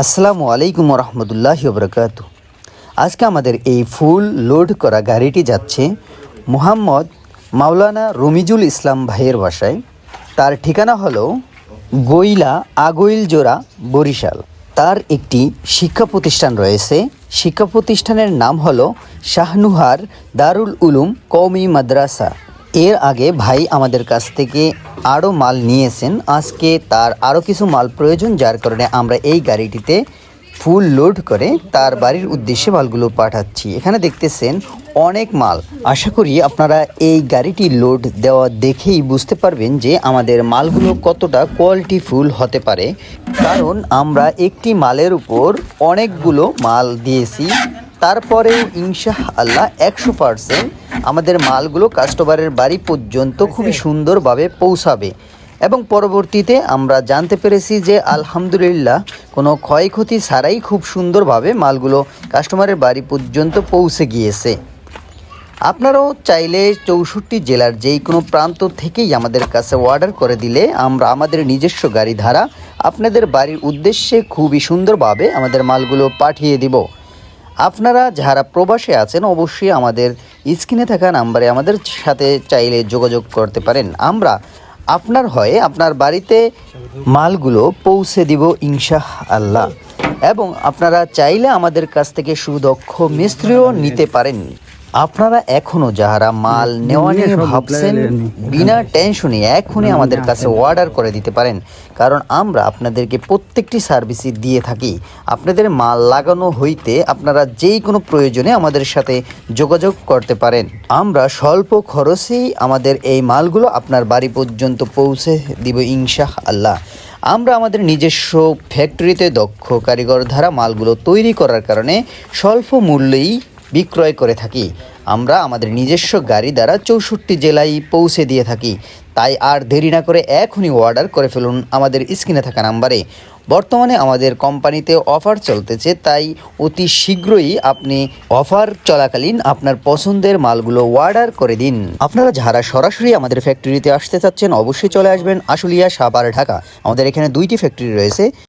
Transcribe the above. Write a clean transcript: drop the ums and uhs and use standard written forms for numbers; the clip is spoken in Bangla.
আসসালামু আলাইকুম রহমতুল্লাহি ওবরাকাতু। আজকে আমাদের এই ফুল লোড করা গাড়িটি যাচ্ছে মোহাম্মদ মাওলানা রমিজুল ইসলাম ভাইয়ের বাসায়। তার ঠিকানা হলো গৈলা আগৈলজোড়া, বরিশাল। তার একটি শিক্ষা প্রতিষ্ঠান রয়েছে। শিক্ষা প্রতিষ্ঠানের নাম হলো শাহনুহার দারুল উলুম কওমি মাদ্রাসা। এর আগে ভাই আমাদের কাছ থেকে আরও মাল নিয়েছেন। আজকে তার আরও কিছু মাল প্রয়োজন, যার কারণে আমরা এই গাড়িটিতে ফুল লোড করে তার বাড়ির উদ্দেশ্যে মালগুলো পাঠাচ্ছি। এখানে দেখতেছেন অনেক মাল। আশা করি আপনারা এই গাড়িটি লোড দেওয়া দেখেই বুঝতে পারবেন যে আমাদের মালগুলো কতটা কোয়ালিটিফুল হতে পারে, কারণ আমরা একটি মালের উপর অনেকগুলো মাল দিয়েছি। তারপরেও ইনশাআল্লাহ 100% আমাদের মালগুলো কাস্টমারের বাড়ি পর্যন্ত খুবই সুন্দরভাবে পৌঁছাবে। এবং পরবর্তীতে আমরা জানতে পেরেছি যে আলহামদুলিল্লাহ কোনো ক্ষয়ক্ষতি ছাড়াই খুব সুন্দরভাবে মালগুলো কাস্টমারের বাড়ি পর্যন্ত পৌঁছে গিয়েছে। আপনারাও চাইলে 64 জেলার যেই কোনো প্রান্ত থেকেই আমাদের কাছে অর্ডার করে দিলে আমরা আমাদের নিজস্ব গাড়ি ধারা আপনাদের বাড়ির উদ্দেশ্যে খুবই সুন্দরভাবে আমাদের মালগুলো পাঠিয়ে দিব। আপনারা যারা প্রবাসে আছেন অবশ্যই আমাদের স্ক্রিনে থাকা নাম্বারে আমাদের সাথে চাইলে যোগাযোগ করতে পারেন। আমরা আপনার হয়ে আপনার বাড়িতে মালগুলো পৌঁছে দিব ইনশাআল্লাহ। এবং আপনারা চাইলে আমাদের কাছ থেকে সুদক্ষ মিস্ত্রিও নিতে পারেন। আপনারা এখনও যারা মাল নেওয়া নিয়ে ভাবছেন, বিনা টেনশনে এখনই আমাদের কাছে অর্ডার করে দিতে পারেন, কারণ আমরা আপনাদেরকে প্রত্যেকটি সার্ভিসই দিয়ে থাকি। আপনাদের মাল লাগানো হইতে আপনারা যেই কোনো প্রয়োজনে আমাদের সাথে যোগাযোগ করতে পারেন। আমরা স্বল্প খরচেই আমাদের এই মালগুলো আপনার বাড়ি পর্যন্ত পৌঁছে দিব ইনশাআল্লাহ। আমরা আমাদের নিজস্ব ফ্যাক্টরিতে দক্ষ কারিগর দ্বারা মালগুলো তৈরি করার কারণে স্বল্প মূল্যেই বিক্রয় করে থাকি। আমরা আমাদের নিজস্ব গাড়ি দ্বারা 64 জেলায় পৌঁছে দিয়ে থাকি। তাই আর দেরি না করে এখনই অর্ডার করে ফেলুন আমাদের স্ক্রিনে থাকা নাম্বারে। বর্তমানে আমাদের কোম্পানিতে অফার চলতেছে, তাই অতি শীঘ্রই আপনি অফার চলাকালীন আপনার পছন্দের মালগুলো অর্ডার করে দিন। আপনারা যারা সরাসরি আমাদের ফ্যাক্টরিতে আসতে চাচ্ছেন অবশ্যই চলে আসবেন আশুলিয়া, সাভার, ঢাকা। আমাদের এখানে 2টি ফ্যাক্টরি রয়েছে।